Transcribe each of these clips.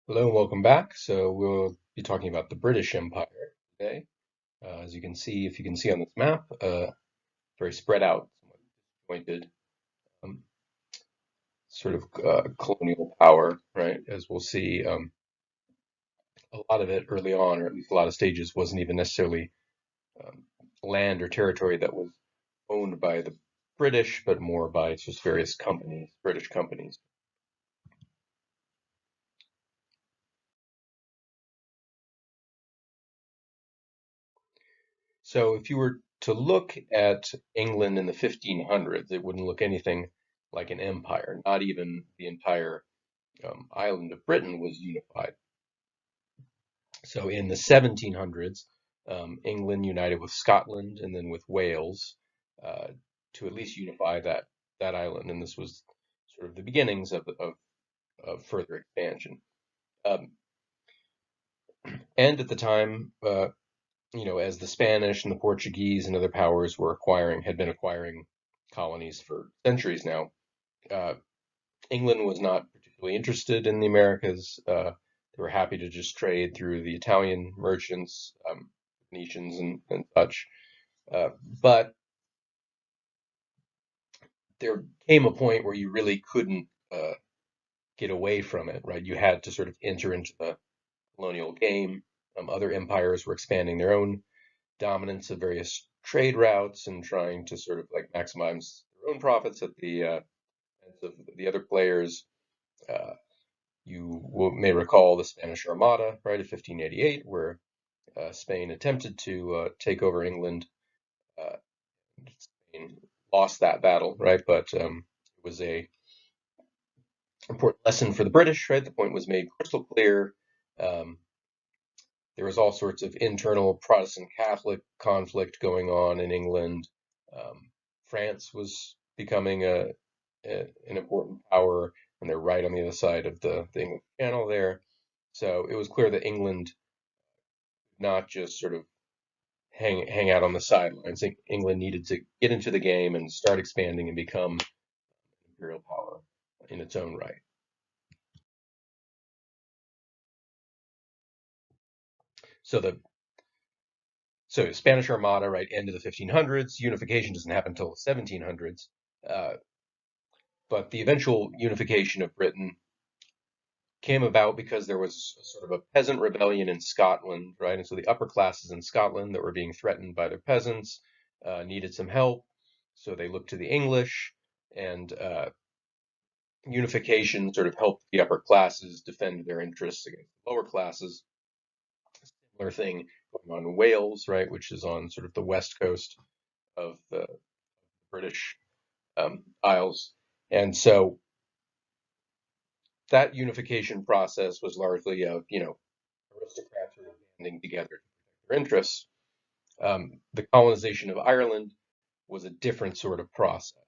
Hello and welcome back. So we'll be talking about the British Empire today. As you can see, if you can see on this map, very spread out, somewhat pointed, um, sort of colonial power, right? As we'll see, a lot of it early on, or at least a lot of stages, wasn't even necessarily um, land or territory that was owned by the British, but more by just various companies, British companies. So if you were to look at England in the 1500s, it wouldn't look anything like an empire. Not even the entire island of Britain was unified. So in the 1700s, England united with Scotland and then with Wales uh, to at least unify that island, and this was sort of the beginnings of further expansion. Um, and at the time, as the Spanish and the Portuguese and other powers had been acquiring colonies for centuries now, uh, England was not particularly interested in the Americas. They were happy to just trade through the Italian merchants, Venetians, and such. But there came a point where you really couldn't get away from it, right? You had to sort of enter into the colonial game. Other empires were expanding their own dominance of various trade routes and trying to sort of like maximize their own profits at the expense of the other players. Uh, may recall the Spanish Armada, right, of 1588, where Spain attempted to take over England. Uh, Spain lost that battle, right, but it was a important lesson for the British, right? The point was made crystal clear. Um, there was all sorts of internal Protestant Catholic conflict going on in England. Um, France was becoming an important power, and they're right on the other side of the English Channel there. So it was clear that England not just sort of hang out on the sidelines. England needed to get into the game and start expanding and become an imperial power in its own right. So the Spanish Armada, right, end of the 1500s. Unification doesn't happen until the 1700s. Uh, but the eventual unification of Britain came about because there was sort of a peasant rebellion in Scotland, right? And so the upper classes in Scotland that were being threatened by their peasants needed some help. So they looked to the English, and unification sort of helped the upper classes defend their interests against the lower classes. Similar thing going on in Wales, right, which is on sort of the west coast of the British Isles. And so that unification process was largely of, aristocrats sort of banding together to protect their interests. The colonization of Ireland was a different sort of process.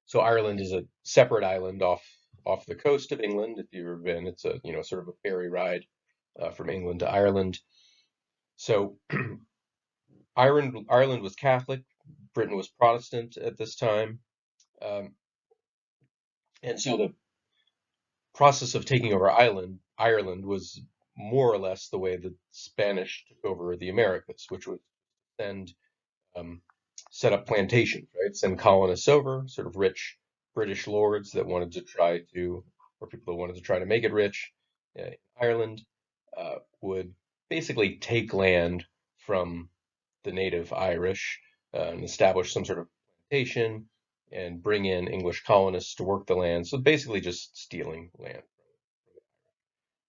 So Ireland is a separate island off the coast of England. If you've ever been, it's a sort of a ferry ride from England to Ireland. So Ireland was Catholic, Britain was Protestant at this time, um, and so the process of taking over Ireland was more or less the way the Spanish took over the Americas, which was send um, set up plantations, right? Send colonists over, sort of rich British lords that wanted to try to, or people that wanted to try to make it rich in Ireland, would basically take land from the native Irish and establish some sort of plantation and bring in English colonists to work the land. So basically just stealing land.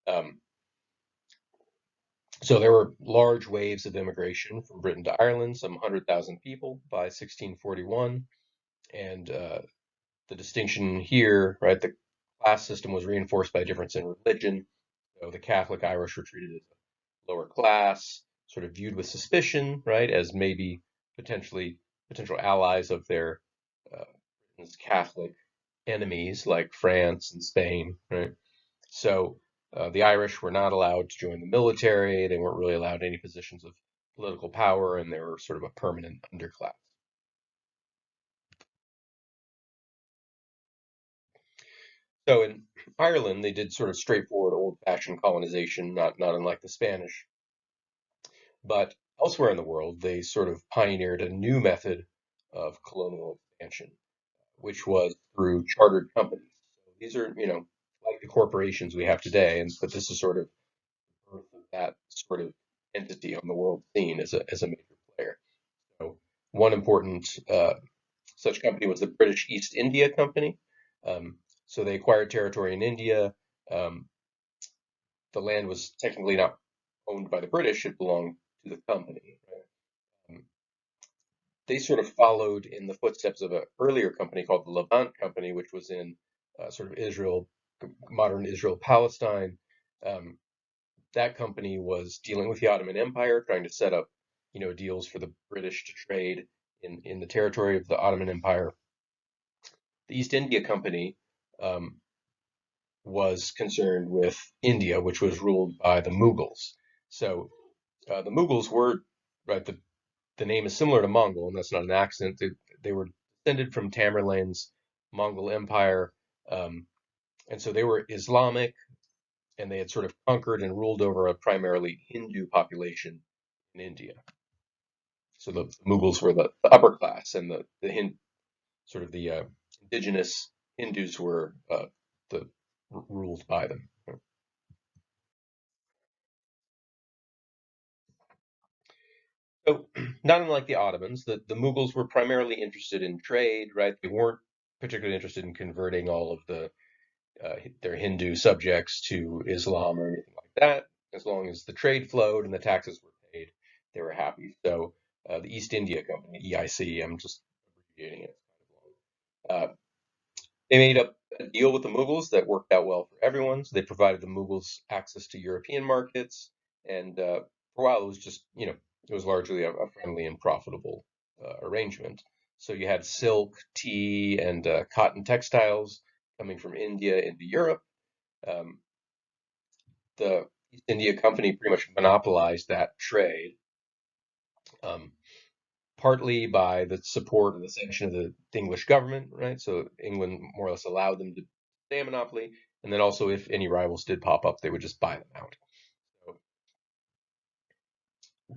Um, so there were large waves of immigration from Britain to Ireland, some 100,000 people by 1641. And the distinction here, right, the class system was reinforced by a difference in religion. So the Catholic Irish were treated as a lower class, sort of viewed with suspicion, right, as maybe potential allies of their uh, Catholic enemies like France and Spain, right? So the Irish were not allowed to join the military. They weren't really allowed any positions of political power, and they were sort of a permanent underclass. So in Ireland, they did sort of straightforward, old-fashioned colonization, not unlike the Spanish. But elsewhere in the world, they sort of pioneered a new method of colonial expansion, which was through chartered companies. So these are, like the corporations we have today, but this is sort of birth of that sort of entity on the world scene as a major player. So one important such company was the British East India Company. Um, so they acquired territory in India. Um, the land was technically not owned by the British; it belonged to the company. Right? They sort of followed in the footsteps of an earlier company called the Levant Company, which was in sort of Israel, modern Israel, Palestine. Um, that company was dealing with the Ottoman Empire, trying to set up, deals for the British to trade in the territory of the Ottoman Empire. The East India Company um, was concerned with India, which was ruled by the Mughals. So the Mughals were, right, the name is similar to Mongol, and that's not an accident. They were descended from Tamerlane's Mongol Empire, um, and so they were Islamic, and they had sort of conquered and ruled over a primarily Hindu population in India. So the Mughals were the upper class, and sort of the indigenous Hindus were the ruled by them. So, not unlike the Ottomans, the Mughals were primarily interested in trade, right? They weren't particularly interested in converting all of their Hindu subjects to Islam or anything like that. As long as the trade flowed and the taxes were paid, they were happy. So, the East India Company, EIC, I'm just abbreviating it. Uh, they made up a deal with the Mughals that worked out well for everyone. So they provided the Mughals access to European markets, and for a while it was just, it was largely a friendly and profitable arrangement. So you had silk, tea, and cotton textiles coming from India into Europe. Um, the East India Company pretty much monopolized that trade, um, partly by the support and the sanction of the English government, right? So England more or less allowed them to stay a monopoly, and then also if any rivals did pop up, they would just buy them out. So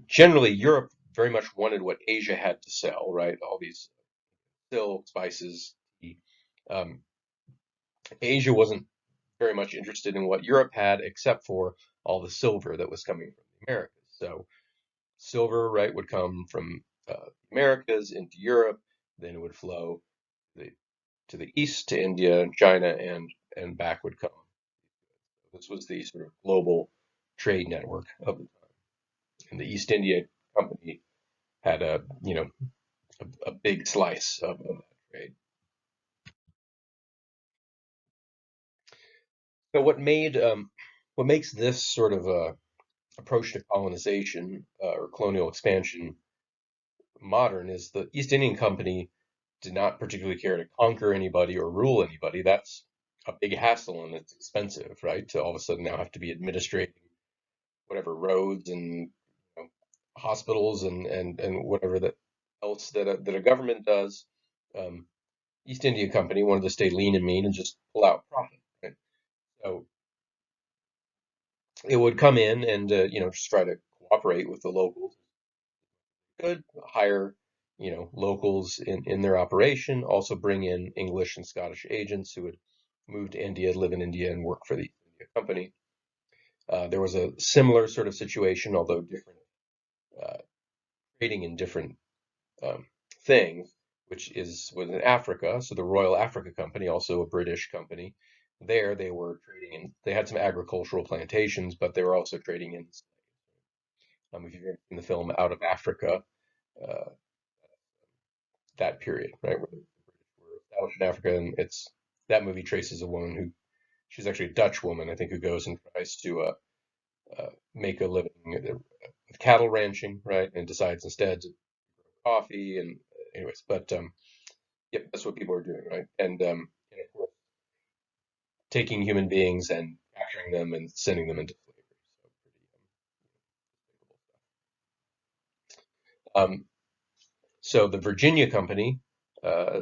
generally, Europe very much wanted what Asia had to sell, right? All these silk, spices. Tea. Um, Asia wasn't very much interested in what Europe had, except for all the silver that was coming from the Americas. So silver, right, would come from the Americas into Europe, then it would flow the, to the east to India and China, and back would come. This was the sort of global trade network of the time. And the East India Company had a big slice of that trade. So what makes this sort of approach to colonization or colonial expansion modern is the East Indian Company did not particularly care to conquer anybody or rule anybody. That's a big hassle and it's expensive, right? To all of a sudden now have to be administrating whatever roads and hospitals and whatever that else that a government does. Um, East India Company wanted to stay lean and mean and just pull out profit. Right? So it would come in and just try to cooperate with the locals. Could hire locals in their operation. Also bring in English and Scottish agents who would move to India, live in India, and work for the India Company. There was a similar sort of situation, although different, uh, trading in different um, things, which was in Africa. So the Royal Africa Company, also a British company, there they were trading in. They had some agricultural plantations, but they were also trading in. If you've ever seen the film Out of Africa, uh, that period, right, where the British were established in Africa, and it's that movie traces a woman who she's actually a Dutch woman, I think, who goes and tries to make a living with cattle ranching, right, and decides instead to grow coffee and anyways, but yep, that's what people are doing, right? And of course, taking human beings and capturing them and sending them into slavery. So um, so the Virginia Company uh,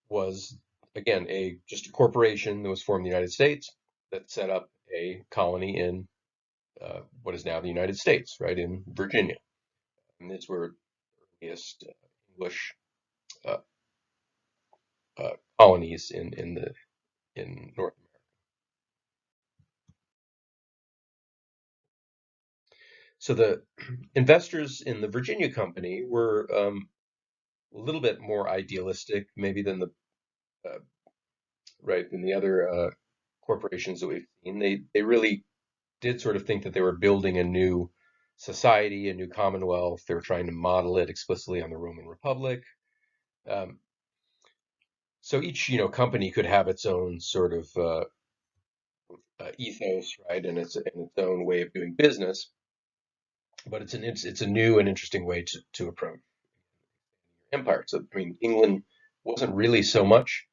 was again, just a corporation that was formed in the United States that set up a colony in what is now the United States, right, in Virginia. And these were the earliest English uh, colonies in North America. So the investors in the Virginia Company were a little bit more idealistic, maybe than the uh, right than the other corporations that we've seen. They really did sort of think that they were building a new society, a new commonwealth. They were trying to model it explicitly on the Roman Republic. Um, so each, company could have its own sort of ethos, right, and its own way of doing business. But it's a new and interesting way to approach empire. So I mean, England wasn't really so much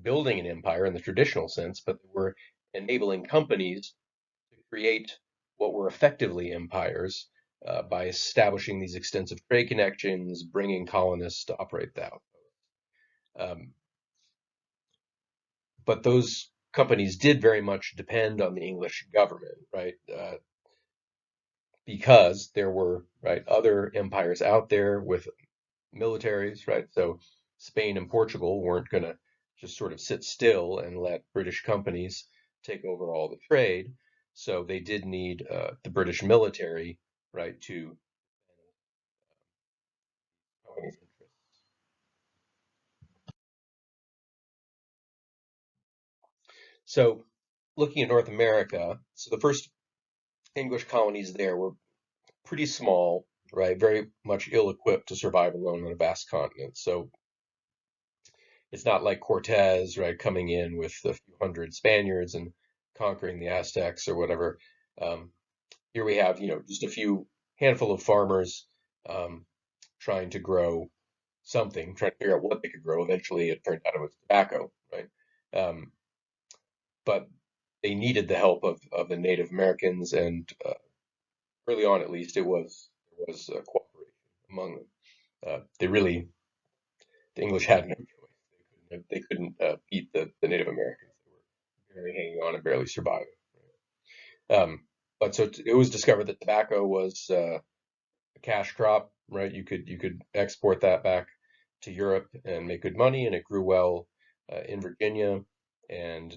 building an empire in the traditional sense, but they were enabling companies to create what were effectively empires by establishing these extensive trade connections, bringing colonists to operate that. Um, but those companies did very much depend on the English government, right? Because there were other empires out there with militaries, right? So Spain and Portugal weren't going to just sort of sit still and let British companies take over all the trade. So they did need the British military, right, to companies' interests. So looking at North America, so the first English colonies there were pretty small, right, very much ill-equipped to survive alone on a vast continent. So it's not like Cortez, right, coming in with a few hundred Spaniards and conquering the Aztecs or whatever. Um, Here we have, just a few handful of farmers um, trying to grow something, trying to figure out what they could grow. Eventually, it turned out it was tobacco, right? Um, but they needed the help of the Native Americans, and early on, at least, it was cooperation among them. They really, the English had no choice. They couldn't beat the Native Americans. They were barely hanging on and barely surviving. But so it was discovered that tobacco was a cash crop, right? You could export that back to Europe and make good money, and it grew well in Virginia. And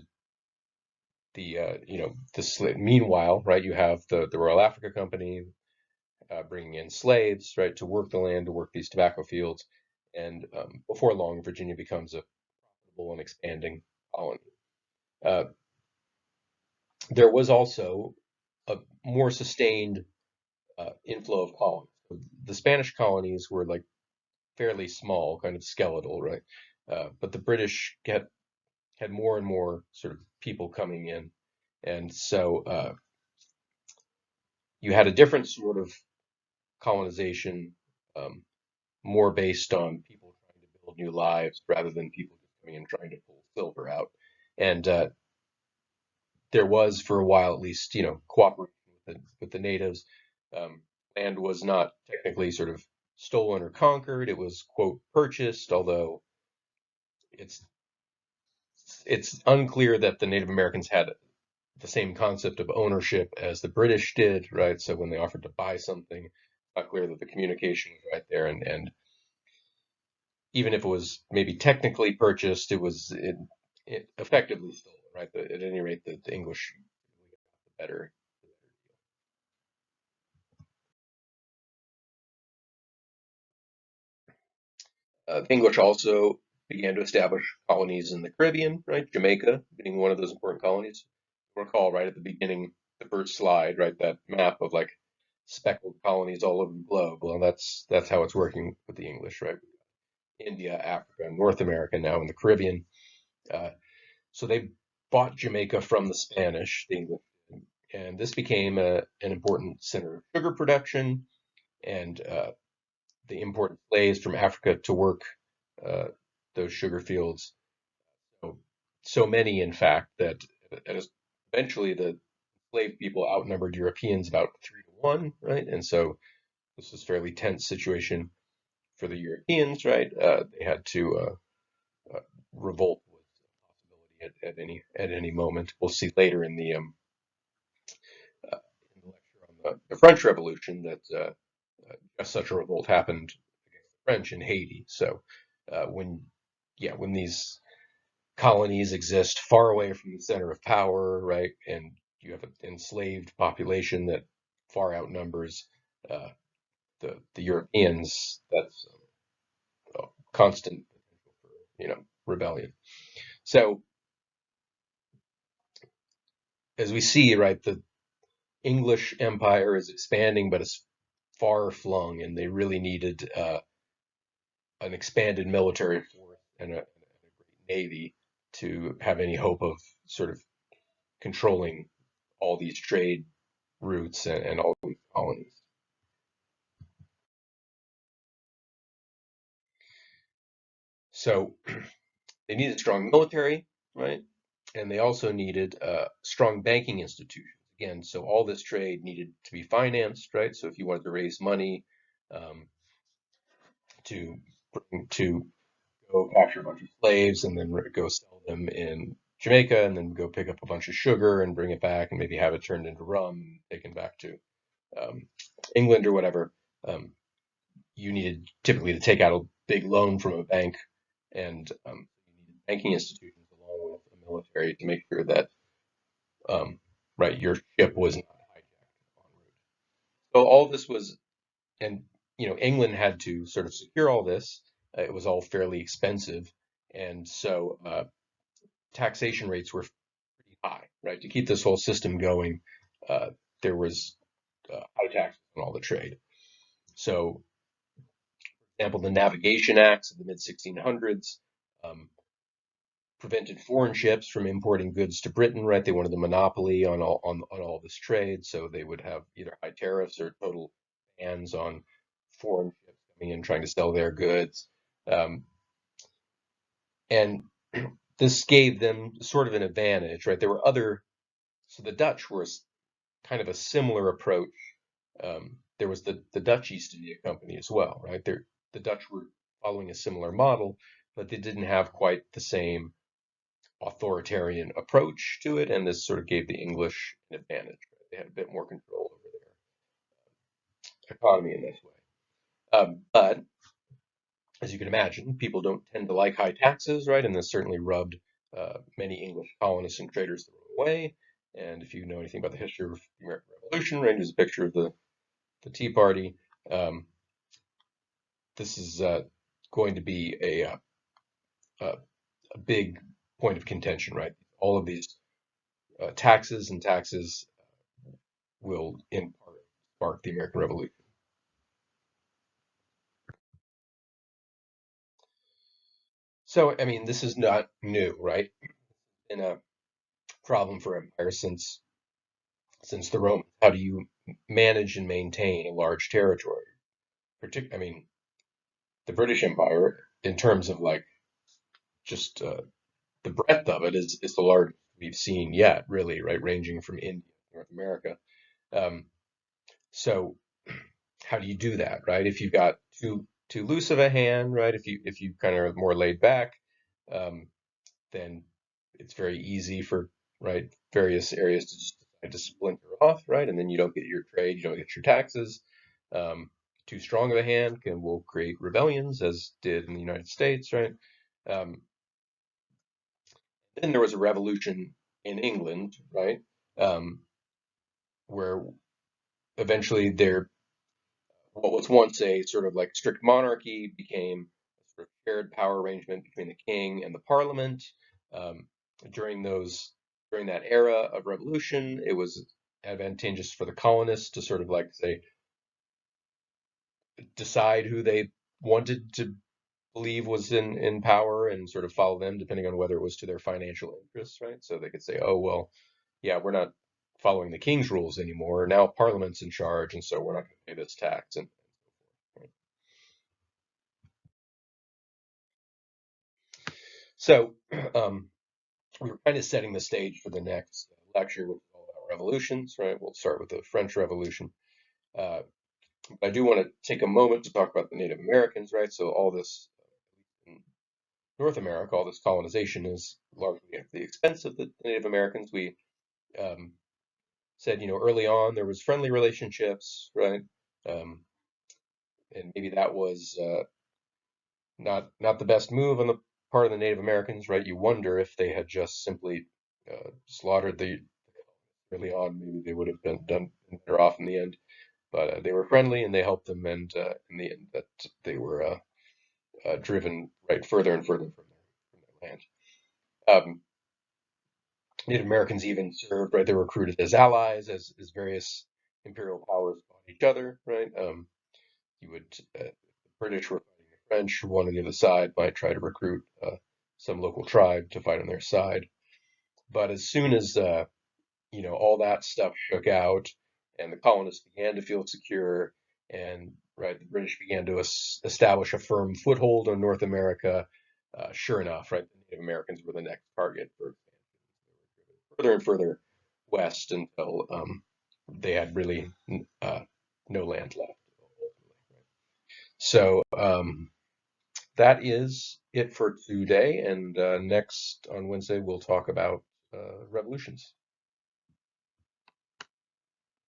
meanwhile, right, you have the Royal Africa Company bringing in slaves, right, to work the land, to work these tobacco fields, and before long, Virginia becomes a profitable and expanding colony. Uh, there was also a more sustained inflow of colonies. The Spanish colonies were like fairly small, kind of skeletal, right? But the British had more and more sort of people coming in, and so you had a different sort of colonization, um, more based on people trying to build new lives rather than people just coming and trying to pull silver out. And there was, for a while at least, cooperation with the natives. Um, Land was not technically sort of stolen or conquered; it was quote purchased, although it's it's unclear that the Native Americans had the same concept of ownership as the British did, right? So when they offered to buy something, it's not clear that the communication was right there. And even if it was maybe technically purchased, it effectively stolen, right? At any rate, the English got the better. The English also began to establish colonies in the Caribbean, right? Jamaica being one of those important colonies. Recall right at the beginning, the first slide, right? That map of like speckled colonies all over the globe. Well, that's how it's working with the English, right? India, Africa, North America, now in the Caribbean. Uh, so they bought Jamaica from the Spanish, the English, and this became an important center of sugar production, and they imported slaves from Africa to work uh, those sugar fields. So many, in fact, that eventually the slave people outnumbered Europeans about 3-1, right? And so this was a fairly tense situation for the Europeans, right? They had to revolt at any moment. We'll see later in the lecture on the French Revolution that just such a revolt happened against the French in Haiti. So when when these colonies exist far away from the center of power, right, and you have an enslaved population that far outnumbers uh, the Europeans, that's a constant potential for rebellion. So as we see, right, the English empire is expanding, but it's far flung, and they really needed an expanded military force and a great navy to have any hope of sort of controlling all these trade routes and all these colonies. So they needed a strong military, right? And they also needed strong banking institutions. Again, so all this trade needed to be financed, right? So if you wanted to raise money um, to to go capture a bunch of slaves and then go sell them in Jamaica and then go pick up a bunch of sugar and bring it back and maybe have it turned into rum and taken back to um, England or whatever. Um, you needed typically to take out a big loan from a bank, and you needed banking institutions along with a military to make sure that um, right your ship was not hijacked en route. So all this was, and England had to sort of secure all this. It was all fairly expensive, and so taxation rates were pretty high, right? To keep this whole system going, uh, there was high taxes on all the trade. So, for example, the Navigation Acts of the mid 1600s um, prevented foreign ships from importing goods to Britain, right? They wanted the monopoly on all this trade, so they would have either high tariffs or total bans on foreign ships coming in trying to sell their goods. Um, and this gave them sort of an advantage, right? There were other, so the Dutch were kind of a similar approach. There was the Dutch East India Company as well, right? The Dutch were following a similar model, but they didn't have quite the same authoritarian approach to it, and this sort of gave the English an advantage. Right? They had a bit more control over their economy in this way. But as you can imagine, people don't tend to like high taxes, right? And this certainly rubbed many English colonists and traders the wrong way. And if you know anything about the history of the American Revolution, right, there's a picture of the Tea Party. Um, this is going to be a, a big point of contention, right? All of these taxes and taxes will in part spark the American Revolution. So, I mean, this is not new, right? And a problem for empires since the Romans. How do you manage and maintain a large territory? I mean, the British Empire, in terms of like just the breadth of it, is the largest we've seen yet, really, right? Ranging from India to North America. Um, so, how do you do that, right? If you've got too loose of a hand, right? If you kind of are more laid back, um, then it's very easy for right various areas to just decide to splinter off, right? And then you don't get your trade, you don't get your taxes. Um, Too strong of a hand will create rebellions, as did in the United States, right? Um, then there was a revolution in England, right? Um, where eventually what was once a sort of like strict monarchy became a sort of shared power arrangement between the king and the parliament. Um, during those during that era of revolution, it was advantageous for the colonists to sort of like say decide who they wanted to believe was in power and sort of follow them depending on whether it was to their financial interests, right? So they could say, oh well, yeah, we're not following the king's rules anymore. Now parliament's in charge, and so we're not going to pay this tax. And right? So um, we were kind of setting the stage for the next lecture, which is all about revolutions, right? We'll start with the French Revolution. Uh, but I do want to take a moment to talk about the Native Americans, right? So all this North America, all this colonization is largely at the expense of the Native Americans. We um, said, early on there was friendly relationships, right? Um, and maybe that was not the best move on the part of the Native Americans, right? You wonder if they had just simply slaughtered the early on, maybe they would have been done better off in the end. But they were friendly and they helped them, and in the end, that they were driven right further and further from their land. Um, Native Americans even served, right? They were recruited as allies, as various imperial powers fought each other, right? You would, the British were fighting the French, one on the other side might try to recruit some local tribe to fight on their side. But as soon as all that stuff shook out, and the colonists began to feel secure, and right, the British began to establish a firm foothold on North America. Sure enough, right, the Native Americans were the next target for further and further west until they had really no land left. So that is it for today. And next on Wednesday, we'll talk about revolutions.